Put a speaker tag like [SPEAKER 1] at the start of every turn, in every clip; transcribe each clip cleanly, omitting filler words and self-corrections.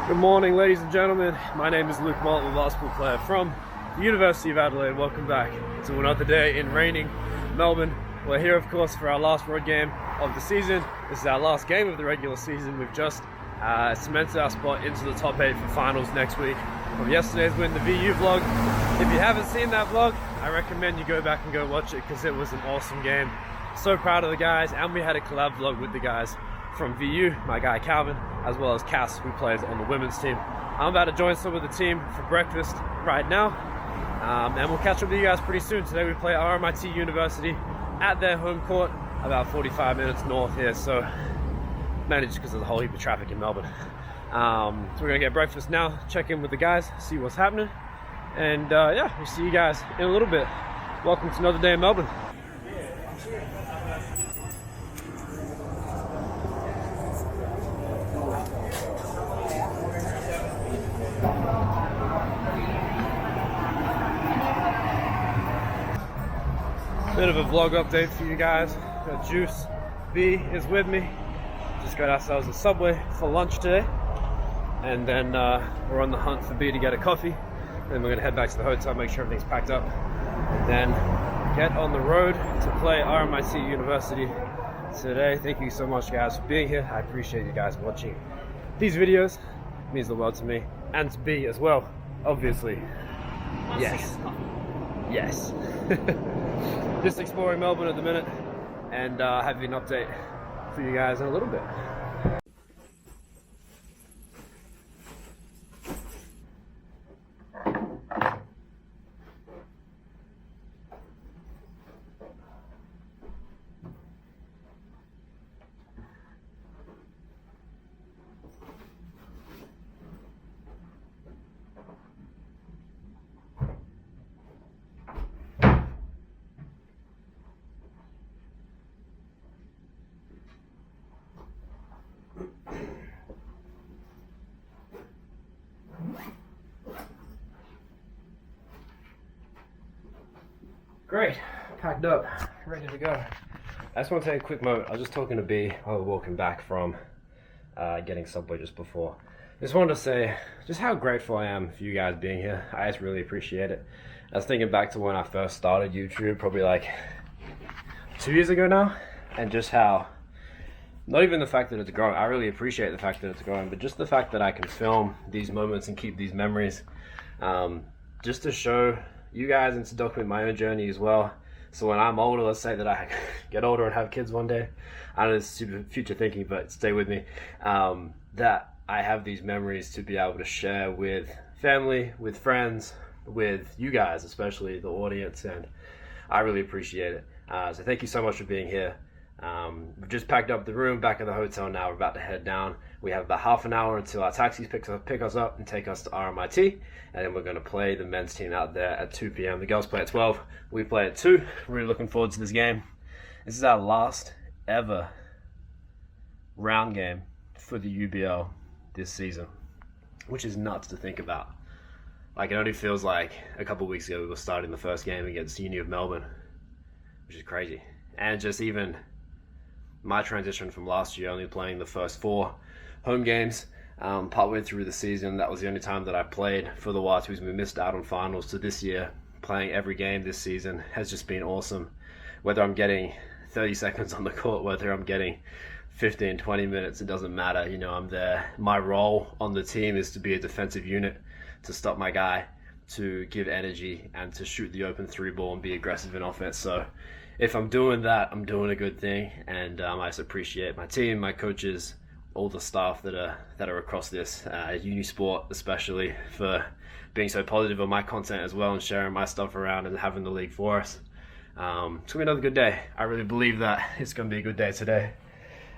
[SPEAKER 1] Good morning, ladies and gentlemen. My name is Luke Mollet, a basketball player from the University of Adelaide. Welcome back to another day in raining Melbourne. We're here, of course, for our last road game of the season. This is our last game of the regular season. We've just cemented our spot into the top 8 for finals next week from yesterday's win, the VU vlog. If you haven't seen that vlog, I recommend you go back and go watch it because it was an awesome game. So proud of the guys, and we had a collab vlog with the guys from VU, my guy Calvin, as well as Cass, who plays on the women's team. I'm about to join some of the team for breakfast right now, and we'll catch up with you guys pretty soon. Today we play RMIT University at their home court, about 45 minutes north here, so managed because of the whole heap of traffic in Melbourne. So we're gonna get breakfast now, check in with the guys, see what's happening, and yeah, we'll see you guys in a little bit. Welcome to another day in Melbourne. Bit of a vlog update for you guys. Juice B is with me. Just got ourselves a Subway for lunch today, and then we're on the hunt for B to get a coffee. Then we're gonna head back to the hotel, make sure everything's packed up, and then get on the road to play RMIT University today. Thank you so much, guys, for being here. I appreciate you guys watching these videos. It means the world to me and to B as well, obviously. Yes. Yes. Just exploring Melbourne at the minute, and having an update for you guys in a little bit. Great, packed up, ready to go. I just want to take a quick moment. I was just talking to B while we were walking back from getting Subway just before. Just wanted to say just how grateful I am for you guys being here. I just really appreciate it. I was thinking back to when I first started YouTube, probably like 2 years ago now, and just how, not even the fact that it's growing, I really appreciate the fact that it's growing, but just the fact that I can film these moments and keep these memories, just to show you guys and to document my own journey as well. So when I'm older, let's say that I get older and have kids one day, I know it's super future thinking, but stay with me, that I have these memories to be able to share with family, with friends, with you guys, especially the audience, and I really appreciate it. So thank you so much for being here. We've just packed up the room back at the hotel now. We're about to head down. We have about half an hour until our taxis pick us up and take us to RMIT, and then we're going to play the men's team out there at 2 p.m. The girls play at 12. We play at 2. Really looking forward to this game. This is our last ever round game for the UBL this season, which is nuts to think about. Like, it only feels like a couple of weeks ago we were starting the first game against Uni of Melbourne, which is crazy. And just even my transition from last year, only playing the first 4 home games, partway through the season, that was the only time that I played for the Watus. We missed out on finals, to this year, playing every game this season has just been awesome. Whether I'm getting 30 seconds on the court, whether I'm getting 15, 20 minutes, it doesn't matter. You know, I'm there. My role on the team is to be a defensive unit, to stop my guy, to give energy, and to shoot the open 3 ball and be aggressive in offense. So if I'm doing that, I'm doing a good thing, and I just appreciate my team, my coaches, all the staff that are across this, Uni Sport especially, for being so positive on my content as well and sharing my stuff around and having the league for us. It's going to be another good day. I really believe that it's going to be a good day today.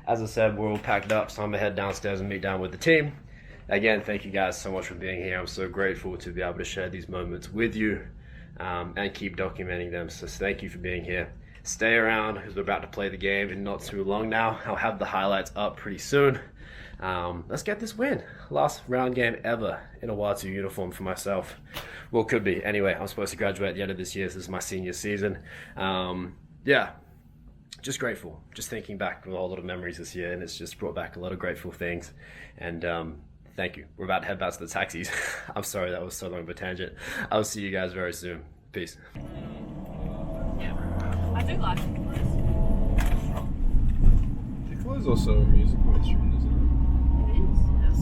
[SPEAKER 1] As I said, we're all packed up, so I'm going to head downstairs and meet down with the team. Again, thank you guys so much for being here. I'm so grateful to be able to share these moments with you and keep documenting them. So thank you for being here. Stay around because we're about to play the game in not too long now. I'll have the highlights up pretty soon. Let's get this win. Last round game ever in a Watus uniform for myself. Well, could be. Anyway, I'm supposed to graduate at the end of this year. So this is my senior season. Yeah, just grateful. Just thinking back with a whole lot of memories this year, and it's just brought back a lot of grateful things. And thank you. We're about to head back to the taxis. I'm sorry that was so long of a tangent. I'll see you guys very soon. Peace.
[SPEAKER 2] Yeah, I do like it.
[SPEAKER 3] Piccolo is also a musical instrument, isn't
[SPEAKER 2] It is, yes.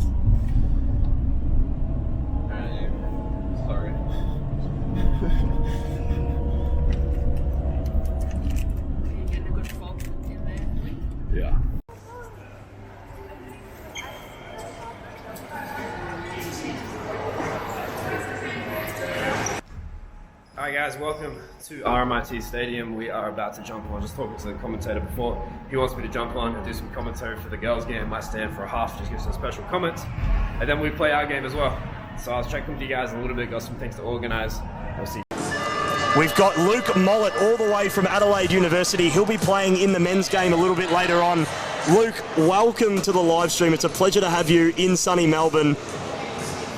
[SPEAKER 3] Sorry.
[SPEAKER 2] You're getting a good fog in there.
[SPEAKER 1] Yeah. Alright guys, welcome to RMIT Stadium. We are about to jump on. Just talking to the commentator before. He wants me to jump on and do some commentary for the girls game. Might stand for a half, just give some special comments. And then we play our game as well. So I was checking with you guys a little bit, got some things to organize. We'll see.
[SPEAKER 4] We've got Luke Mollet all the way from Adelaide University. He'll be playing in the men's game a little bit later on. Luke, welcome to the live stream. It's a pleasure to have you in sunny Melbourne.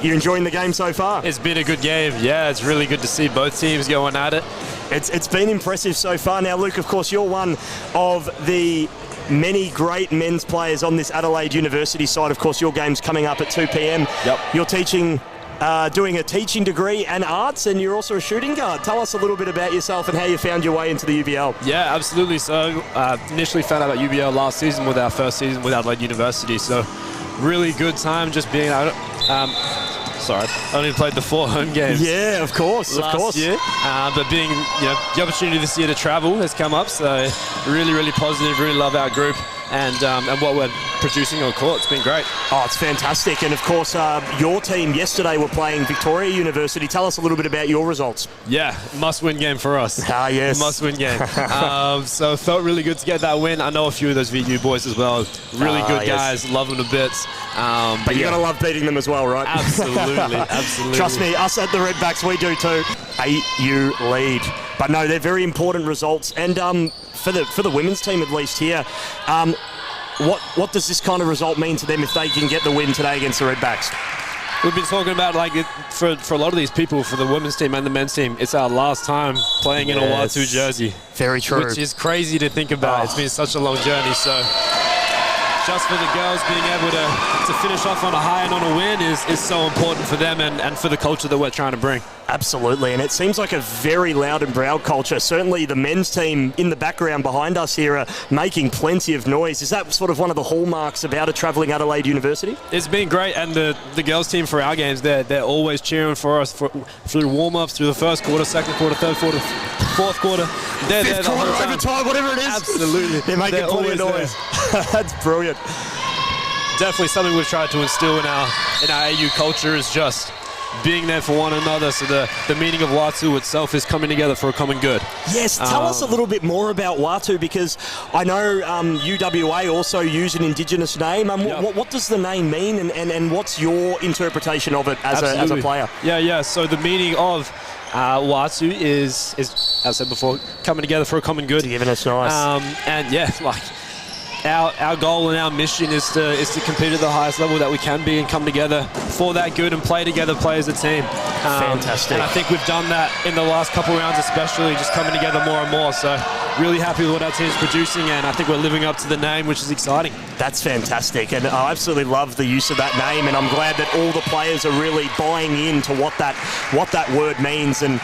[SPEAKER 4] You enjoying the game so far?
[SPEAKER 5] It's been a good game. Yeah, it's really good to see both teams going at it.
[SPEAKER 4] It's been impressive so far. Now, Luke, of course, you're one of the many great men's players on this Adelaide University side. Of course, your game's coming up at 2 p.m.
[SPEAKER 5] Yep.
[SPEAKER 4] You're teaching, doing a teaching degree and arts, and you're also a shooting guard. Tell us a little bit about yourself and how you found your way into the UBL.
[SPEAKER 5] Yeah, absolutely. So initially found out about UBL last season with our first season with Adelaide University. So really good time just being out. Sorry, I only played the 4 home games.
[SPEAKER 4] Yeah, of course,
[SPEAKER 5] last year. But being, the opportunity this year to travel has come up. So really, really positive. Really love our group and what we're producing on court. It's been great.
[SPEAKER 4] Oh, it's fantastic. And of course, your team yesterday were playing Victoria University. Tell us a little bit about your results.
[SPEAKER 5] Yeah, must-win game for us.
[SPEAKER 4] Ah, yes.
[SPEAKER 5] Must-win game. So it felt really good to get that win. I know a few of those VU boys as well. Really good guys. Love them to bits.
[SPEAKER 4] But you got to love beating them as well, right?
[SPEAKER 5] Absolutely, absolutely.
[SPEAKER 4] Trust me, us at the Redbacks, we do too. AU lead. But no, they're very important results. And for the women's team, at least here, what does this kind of result mean to them if they can get the win today against the Redbacks?
[SPEAKER 5] We've been talking about, for a lot of these people, for the women's team and the men's team, it's our last time playing in a Watu jersey.
[SPEAKER 4] Very true.
[SPEAKER 5] Which is crazy to think about. It's been such a long journey, so just for the girls being able to finish off on a high and on a win is so important for them and for the culture that we're trying to bring.
[SPEAKER 4] Absolutely, and it seems like a very loud and proud culture. Certainly the men's team in the background behind us here are making plenty of noise. Is that sort of one of the hallmarks about a travelling Adelaide University?
[SPEAKER 5] It's been great, and the girls team for our games, they're always cheering for us through warm-ups, through the first quarter, second quarter, third quarter, fourth quarter. They're
[SPEAKER 4] Fifth
[SPEAKER 5] there
[SPEAKER 4] quarter, overtime, whatever it is.
[SPEAKER 5] Absolutely.
[SPEAKER 4] They're making plenty of noise. That's brilliant.
[SPEAKER 5] Definitely something we've tried to instill in our AU culture is just being there for one another. So the meaning of Watu itself is coming together for a common good.
[SPEAKER 4] Yes, tell us a little bit more about Watu, because I know UWA also use an Indigenous name. What does the name mean, and what's your interpretation of it as a player?
[SPEAKER 5] Yeah. So the meaning of Watu is, as I said before, coming together for a common good.
[SPEAKER 4] Togetherness, nice.
[SPEAKER 5] And yeah, our goal and our mission is to compete at the highest level that we can be and come together for that good and play together, play as a team.
[SPEAKER 4] Fantastic.
[SPEAKER 5] And I think we've done that in the last couple of rounds, especially just coming together more and more. So really happy with what our team's producing, and I think we're living up to the name, which is exciting.
[SPEAKER 4] That's fantastic, and I absolutely love the use of that name, and I'm glad that all the players are really buying into what that word means and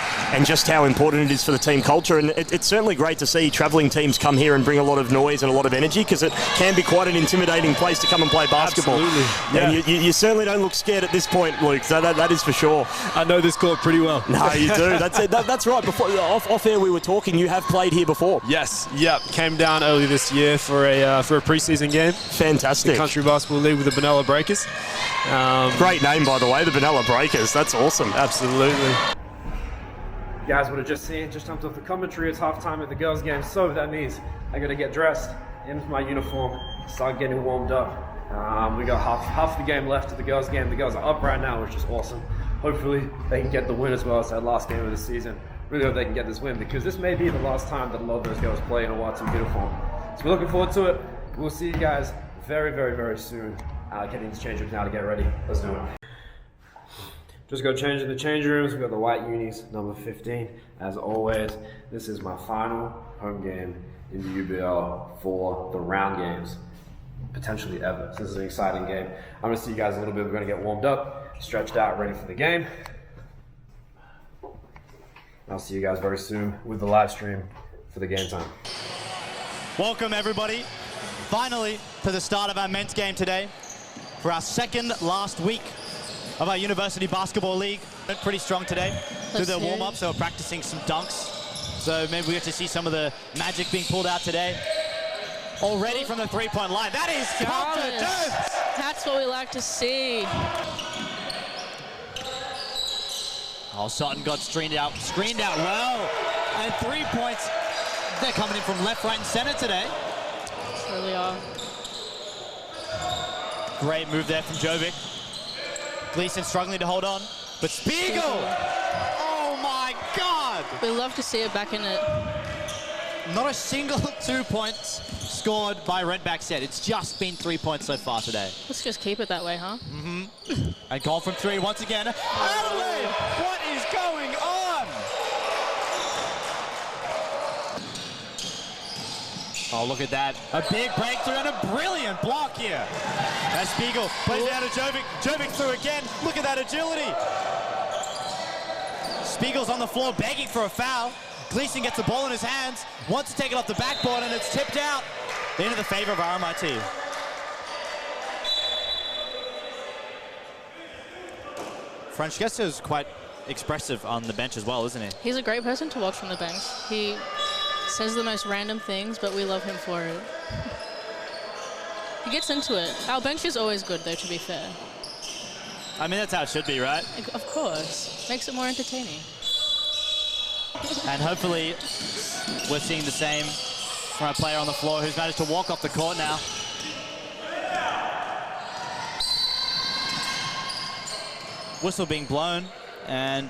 [SPEAKER 4] just how important it is for the team culture. And it's certainly great to see travelling teams come here and bring a lot of noise and a lot of energy, because it can be quite an intimidating place to come and play basketball.
[SPEAKER 5] Absolutely. Yeah.
[SPEAKER 4] And you certainly don't look scared at this point, Luke, so that is for sure.
[SPEAKER 5] I know this court pretty well.
[SPEAKER 4] No, you do. That's it. That's right. Before off air we were talking, you have played here before.
[SPEAKER 5] Yes. Yep. Came down early this year for a preseason game.
[SPEAKER 4] Fantastic.
[SPEAKER 5] The Country Basketball League with the Benalla Breakers.
[SPEAKER 4] Great name, by the way, the Benalla Breakers. That's awesome.
[SPEAKER 5] Absolutely.
[SPEAKER 1] You guys would have just seen, just jumped off the commentary. It's halftime at the girls' game, so that means I got to get dressed into my uniform, start getting warmed up. We got half the game left of the girls' game. The girls are up right now, which is awesome. Hopefully they can get the win as well as that last game of the season. Really hope they can get this win, because this may be the last time that a lot of those girls play in a Watu uniform. So we're looking forward to it. We'll see you guys very, very, very soon. Getting to change rooms now to get ready. Let's do it. Just got changed in the change rooms. We've got the white unis, number 15. As always, this is my final home game in the UBL for the round games. potentially ever. So this is an exciting game. I'm gonna see you guys a little bit. We're gonna get warmed up, stretched out, ready for the game. I'll see you guys very soon with the live stream for the game time.
[SPEAKER 6] Welcome everybody, finally to the start of our men's game today for our second last week of our University Basketball League. Went pretty strong today through the warm-up, so we're practicing some dunks. So maybe we get to see some of the magic being pulled out today. Already from the three-point line. That is confidence!
[SPEAKER 2] That's what we like to see.
[SPEAKER 6] Oh, Sutton got screened out well. And 3 points. They're coming in from left, right, and center today.
[SPEAKER 2] Really are.
[SPEAKER 6] Great move there from Jovic. Gleason struggling to hold on, but Spiegel! Oh my God!
[SPEAKER 2] We love to see it back in it.
[SPEAKER 6] Not a single 2 points scored by Redbacks yet. It's just been 3 points so far today.
[SPEAKER 2] Let's just keep it that way, huh?
[SPEAKER 6] And call from three once again. Adelaide! What is going on? Oh, look at that. A big breakthrough and a brilliant block here. As Spiegel plays down to Jovic. Jovic through again. Look at that agility. Spiegel's on the floor begging for a foul. Gleason gets the ball in his hands, wants to take it off the backboard, and it's tipped out into the favor of RMIT. Francesco is quite expressive on the bench as well, isn't he?
[SPEAKER 2] He's a great person to watch from the bench. He says the most random things, but we love him for it. He gets into it. Our bench is always good, though, to be fair.
[SPEAKER 6] I mean, that's how it should be, right?
[SPEAKER 2] Of course. Makes it more entertaining.
[SPEAKER 6] And hopefully we're seeing the same from a player on the floor who's managed to walk off the court now. Whistle being blown, and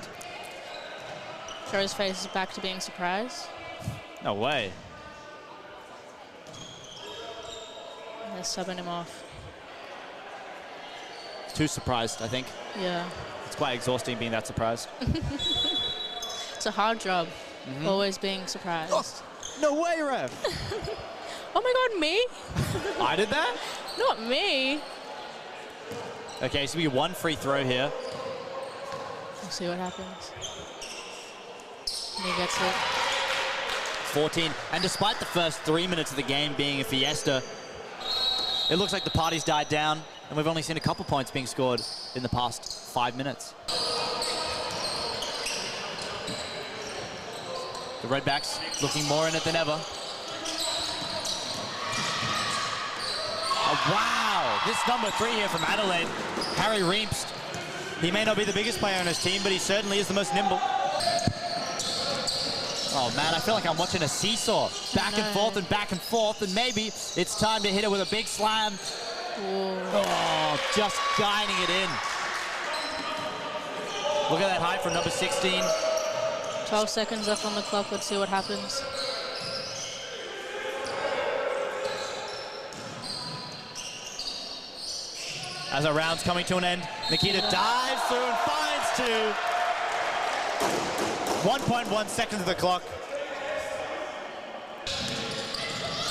[SPEAKER 2] Joe's face is back to being surprised.
[SPEAKER 6] no way.
[SPEAKER 2] They're subbing him off.
[SPEAKER 6] Too surprised, I think.
[SPEAKER 2] Yeah.
[SPEAKER 6] It's quite exhausting being that surprised.
[SPEAKER 2] It's a hard job, always being surprised.
[SPEAKER 6] Oh, no way, Rev.
[SPEAKER 2] Oh my God, me?
[SPEAKER 6] I did that?
[SPEAKER 2] Not me.
[SPEAKER 6] Okay, so we get one free throw here.
[SPEAKER 2] We'll see what happens. And he gets it.
[SPEAKER 6] 14. And despite the first 3 minutes of the game being a fiesta, it looks like the party's died down, and we've only seen a couple points being scored in the past 5 minutes. The Redbacks looking more in it than ever. Oh, wow! This number 3 here from Adelaide, Harry Reemst. He may not be the biggest player on his team, but he certainly is the most nimble. Oh man, I feel like I'm watching a seesaw. Back and forth, and maybe it's time to hit it with a big slam. Oh, just guiding it in. Look at that height from number 16.
[SPEAKER 2] 12 seconds left on the clock. Let's see what happens.
[SPEAKER 6] As our round's coming to an end, Nikita dives through and finds two. 1.1 seconds of the clock.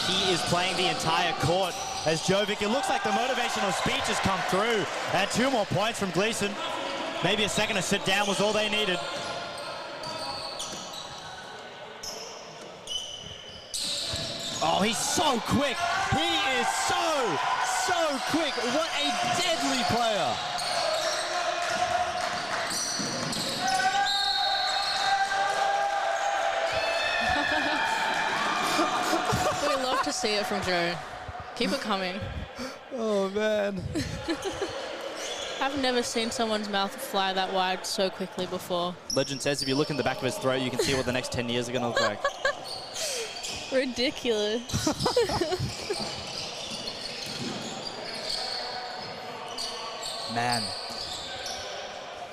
[SPEAKER 6] He is playing the entire court as Jovic. It looks like the motivational speech has come through. And 2 more points from Gleason. Maybe a second to sit down was all they needed. Oh, he's so quick. He is so quick. What a deadly player.
[SPEAKER 2] We love to see it from Joe. Keep it coming.
[SPEAKER 6] Oh, man.
[SPEAKER 2] I've never seen someone's mouth fly that wide so quickly before.
[SPEAKER 6] Legend says if you look in the back of his throat, you can see what the next 10 years are going to look like.
[SPEAKER 2] Ridiculous.
[SPEAKER 6] Man.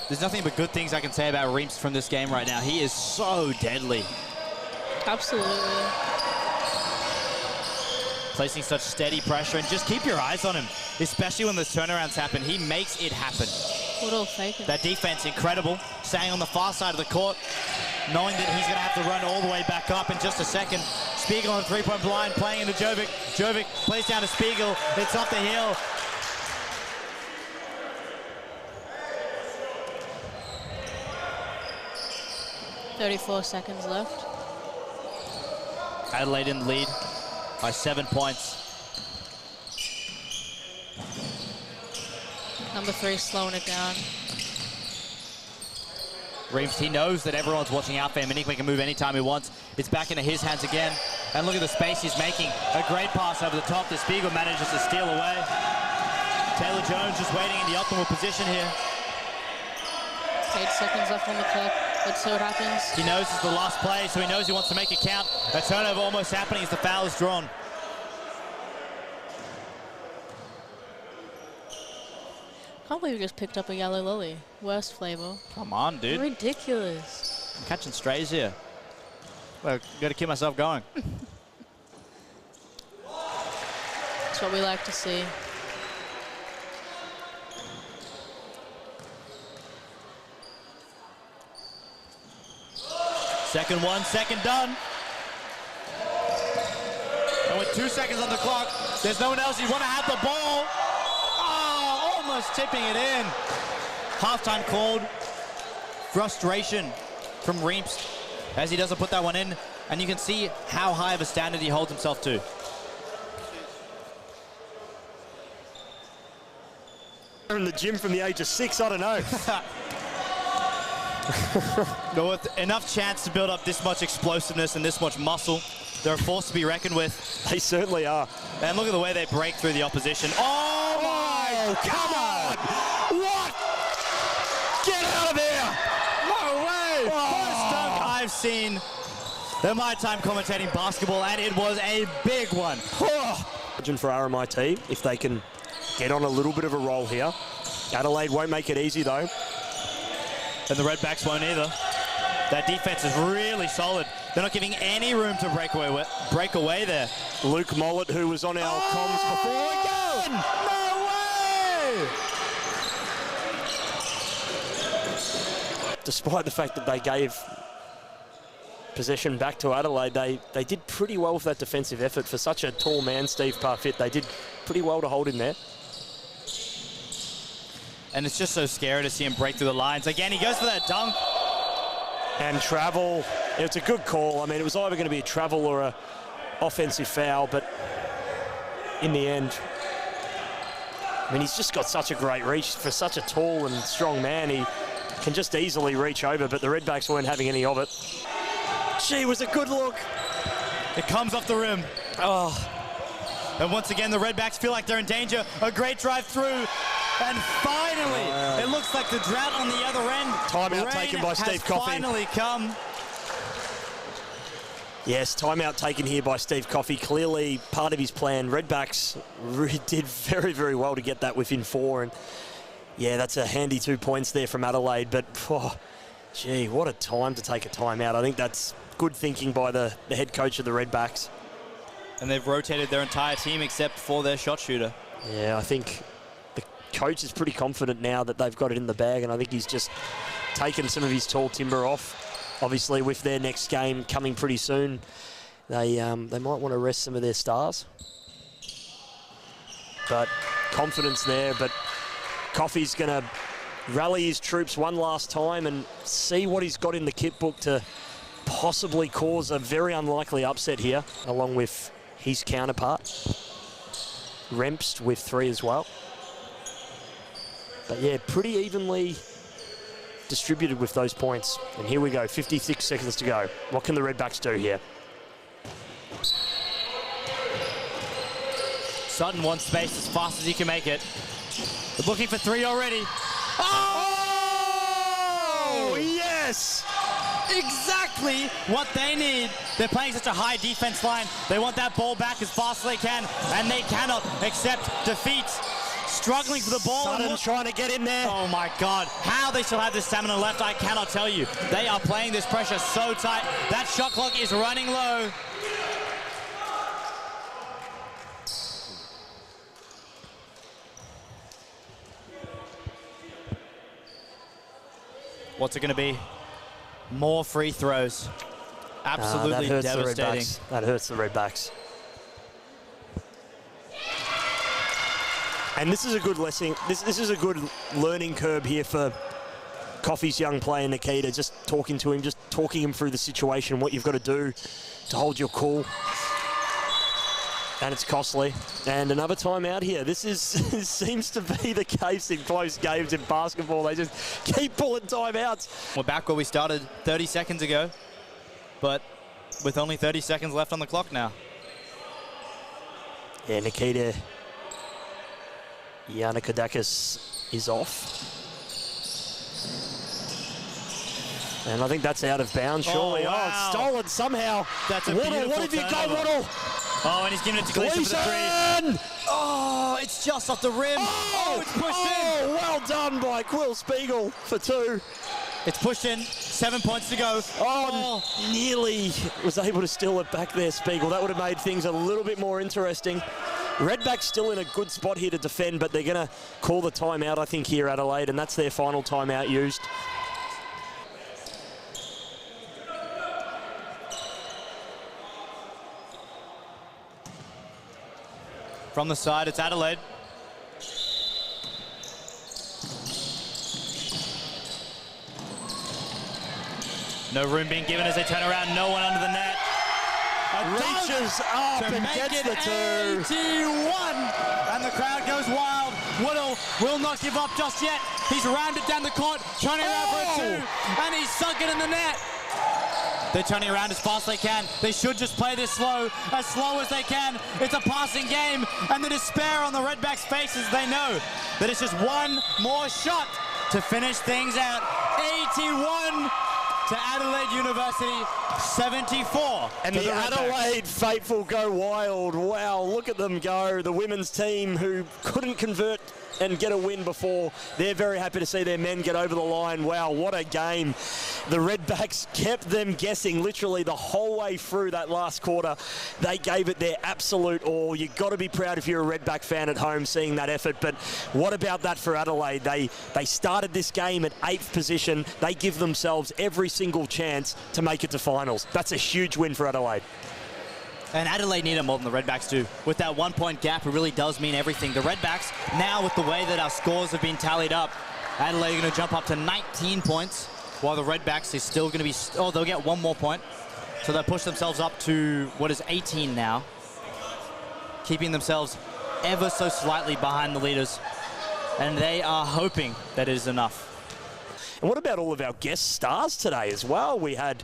[SPEAKER 6] There's nothing but good things I can say about Reemst from this game right now. He is so deadly.
[SPEAKER 2] Absolutely.
[SPEAKER 6] Placing such steady pressure, and just keep your eyes on him, especially when those turnarounds happen. He makes it happen.
[SPEAKER 2] Little faking.
[SPEAKER 6] That defense, incredible. Staying on the far side of the court, knowing that he's going to have to run all the way back up in just a second. Spiegel on the three-point line, playing into Jovic. Jovic plays down to Spiegel. It's up the hill.
[SPEAKER 2] .34 seconds left.
[SPEAKER 6] Adelaide in the lead by 7 points.
[SPEAKER 2] Number 3 slowing it down.
[SPEAKER 6] Reeves, he knows that everyone's watching out for him. Manique can move anytime he wants. It's back into his hands again. And look at the space he's making. A great pass over the top that Spiegel manages to steal away. Taylor Jones just waiting in the optimal position here.
[SPEAKER 2] 8 seconds left on the clock. Let's see what happens.
[SPEAKER 6] He knows it's the last play, so he knows he wants to make it count. A turnover almost happening as the foul is drawn.
[SPEAKER 2] Can't believe we just picked up a yellow lily. Worst flavor.
[SPEAKER 6] Come on, dude.
[SPEAKER 2] Ridiculous.
[SPEAKER 6] I'm catching strays here. Well, gotta keep myself going.
[SPEAKER 2] That's what we like to see.
[SPEAKER 6] Second one, second done. And with 2 seconds on the clock, there's no one else. You want to have the ball. Oh, almost tipping it in. Halftime called. Frustration from Reeves as he doesn't put that one in. And you can see how high of a standard he holds himself to.
[SPEAKER 4] In the gym from the age of 6, I don't know.
[SPEAKER 6] No, with enough chance to build up this much explosiveness and this much muscle, they're a force to be reckoned with.
[SPEAKER 4] They certainly are.
[SPEAKER 6] And look at the way they break through the opposition. Oh my
[SPEAKER 4] Come on! What? Get out of there!
[SPEAKER 6] No way! First dunk I've seen in my time commentating basketball, and it was a big one.
[SPEAKER 4] Imagine for RMIT if they can get on a little bit of a roll here. Adelaide won't make it easy though.
[SPEAKER 6] And the Redbacks won't either. That defense is really solid. They're not giving any room to break away there.
[SPEAKER 4] Luke Mollet, who was on our comms before, again!
[SPEAKER 6] No way!
[SPEAKER 4] Despite the fact that they gave possession back to Adelaide, they did pretty well with that defensive effort. For such a tall man, Steve Parfitt, they did pretty well to hold him there.
[SPEAKER 6] And it's just so scary to see him break through the lines. Again, he goes for that dunk.
[SPEAKER 4] And travel, it's a good call. I mean, it was either going to be a travel or a offensive foul, but in the end, I mean, he's just got such a great reach. For such a tall and strong man, he can just easily reach over, but the Redbacks weren't having any of it. Gee, was a good look.
[SPEAKER 6] It comes off the rim.
[SPEAKER 4] Oh.
[SPEAKER 6] And once again, the Redbacks feel like they're in danger. A great drive through. And finally, it looks like the drought on the other end.
[SPEAKER 4] Timeout taken by Steve Coffey.
[SPEAKER 6] Finally come.
[SPEAKER 4] Yes, timeout taken here by Steve Coffey. Clearly part of his plan. Redbacks really did very, very well to get that within 4. And yeah, that's a handy 2 points there from Adelaide. But, gee, what a time to take a timeout. I think that's good thinking by the head coach of the Redbacks.
[SPEAKER 6] And they've rotated their entire team except for their shot shooter.
[SPEAKER 4] Yeah, I think the coach is pretty confident now that they've got it in the bag, and I think he's just taken some of his tall timber off. Obviously, with their next game coming pretty soon, they might want to rest some of their stars. But confidence there, but Coffey's going to rally his troops one last time and see what he's got in the kit book to possibly cause a very unlikely upset here, along with his counterpart, Remst, with 3 as well. But yeah, pretty evenly distributed with those points. And here we go, 56 seconds to go. What can the Redbacks do here?
[SPEAKER 6] Sutton wants space as fast as he can make it. They're looking for 3 already. Oh! Yes! Exactly what they need. They're playing such a high defense line. They want that ball back as fast as they can, and they cannot accept defeat. Struggling for the ball.
[SPEAKER 4] Sutton trying to get in there.
[SPEAKER 6] Oh my God. How they still have this stamina left, I cannot tell you. They are playing this pressure so tight. That shot clock is running low. What's it going to be? More free throws. Absolutely
[SPEAKER 4] that hurts
[SPEAKER 6] devastating.
[SPEAKER 4] The Redbacks. That hurts the Redbacks. And this is a good lesson. This is a good learning curve here for Coffee's young player, Nikita. Just talking to him, just talking him through the situation, what you've got to do to hold your cool. And it's costly. And another timeout here. This seems to be the case in close games in basketball. They just keep pulling timeouts.
[SPEAKER 6] We're back where we started 30 seconds ago, but with only 30 seconds left on the clock now.
[SPEAKER 4] Yeah, Nikita Yannikodakis is off. And I think that's out of bounds, surely.
[SPEAKER 6] Oh, wow.
[SPEAKER 4] Oh, it's stolen somehow.
[SPEAKER 6] That's a
[SPEAKER 4] Waddle,
[SPEAKER 6] beautiful
[SPEAKER 4] what have you got,
[SPEAKER 6] turnover.
[SPEAKER 4] Waddle?
[SPEAKER 6] Oh, and he's giving it to Gleason for the three. Oh, it's just off the rim. Oh, it's pushed in.
[SPEAKER 4] Oh, well done by Quill Spiegel for 2.
[SPEAKER 6] It's pushed in. 7 points to go.
[SPEAKER 4] Oh, nearly was able to steal it back there, Spiegel. That would have made things a little bit more interesting. Redback's still in a good spot here to defend, but they're going to call the timeout, I think, here, Adelaide, and that's their final timeout used.
[SPEAKER 6] From the side, it's Adelaide. No room being given as they turn around. No one under the net.
[SPEAKER 4] Reaches up and gets the 2.
[SPEAKER 6] 81! And the crowd goes wild. Waddle will not give up just yet. He's rounded down the court, turning around for a 2, and he's sunk it in the net. They're turning around as fast as they can. They should just play this slow as they can. It's a passing game, and the despair on the Redbacks' faces, they know that it's just one more shot to finish things out. 81 to Adelaide University, 74.
[SPEAKER 4] And the Adelaide faithful go wild. Wow, look at them go. The women's team who couldn't convert and get a win before, they're very happy to see their men get over the line. Wow, what a game. The Redbacks kept them guessing literally the whole way through that last quarter. They gave it their absolute all. You've got to be proud if you're a Redback fan at home seeing that effort. But what about that for Adelaide? They started this game at 8th position. They give themselves every single chance to make it to finals. That's a huge win for Adelaide.
[SPEAKER 6] And Adelaide need it more than the Redbacks do. With that 1 point gap, it really does mean everything. The Redbacks, now with the way that our scores have been tallied up, Adelaide are going to jump up to 19 points, while the Redbacks is still going to be, they'll get 1 more point. So they'll push themselves up to what is 18 now, keeping themselves ever so slightly behind the leaders. And they are hoping that it is enough.
[SPEAKER 4] And what about all of our guest stars today as well? We had,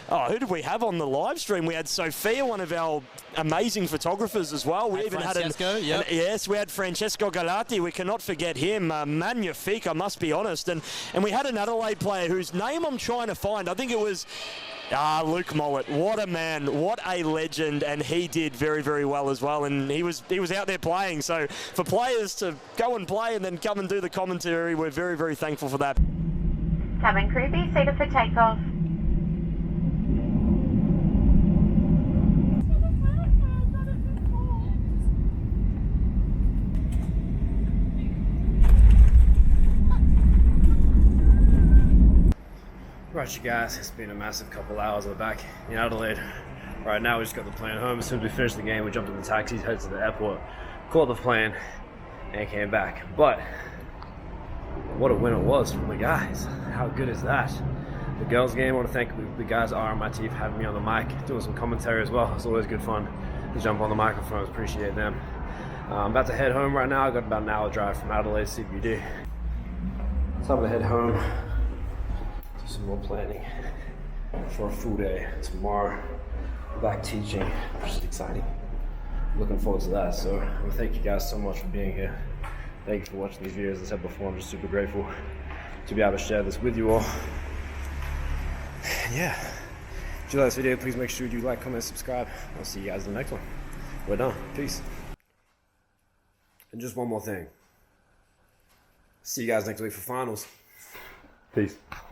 [SPEAKER 4] who did we have on the live stream? We had Sophia, one of our amazing photographers as well. We even had yes, we had Francesco Galati. We cannot forget him. Magnifique, I must be honest. And we had an Adelaide player whose name I'm trying to find. I think it was Luke Mollet. What a man, what a legend, and he did very, very well as well. And he was out there playing. So for players to go and play and then come and do the commentary, we're very, very thankful for that.
[SPEAKER 7] Cabin crew, be seated for takeoff.
[SPEAKER 1] Right, you guys, it's been a massive couple hours. We're back in Adelaide. Right now, we just got the plane home. As soon as we finished the game, we jumped in the taxis, headed to the airport, caught the plane, and came back. But what a win it was from the guys. How good is that? The girls' game, I want to thank the guys at RMIT for having me on the mic, doing some commentary as well. It's always good fun to jump on the microphone. Appreciate them. I'm about to head home right now. I've got about an hour drive from Adelaide CBD. So I'm going to head home, do some more planning for a full day tomorrow. Back teaching, which is exciting. Looking forward to that. So I want to thank you guys so much for being here. Thank you for watching these videos. As I said before, I'm just super grateful to be able to share this with you all. Yeah. If you like this video, please make sure you like, comment, subscribe. I'll see you guys in the next one. We're done. Peace. And just one more thing. See you guys next week for finals. Peace.